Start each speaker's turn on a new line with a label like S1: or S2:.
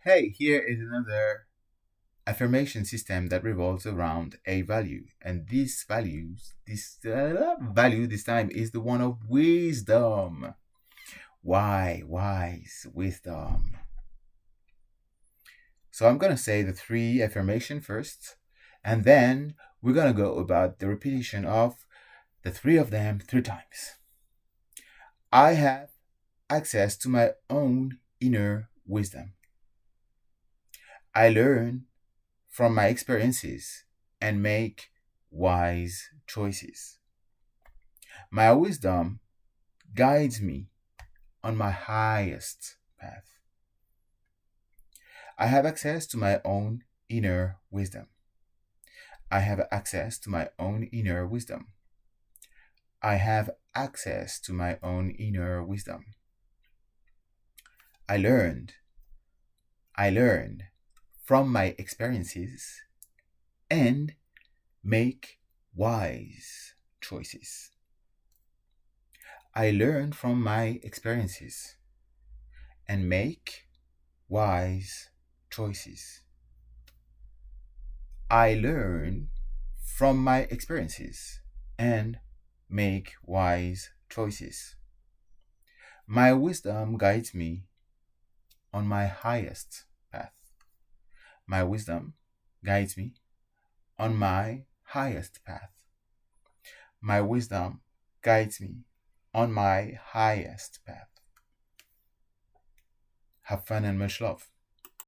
S1: Hey, here is another affirmation system that revolves around a value, and this value this time is the one of wisdom. Why? Wise wisdom. So I'm gonna say the three affirmation first, and then we're gonna go about the repetition of the three of them 3 times. I have access to my own inner wisdom. I learn from my experiences and make wise choices. My wisdom guides me on my highest path. I have access to my own inner wisdom. I have access to my own inner wisdom. I have access to my own inner wisdom. I learned. I learned from my experiences and make wise choices. I learn from my experiences and make wise choices. I learn from my experiences and make wise choices. My wisdom guides me on my highest path. My wisdom guides me on my highest path. My wisdom guides me on my highest path. Have fun and much love.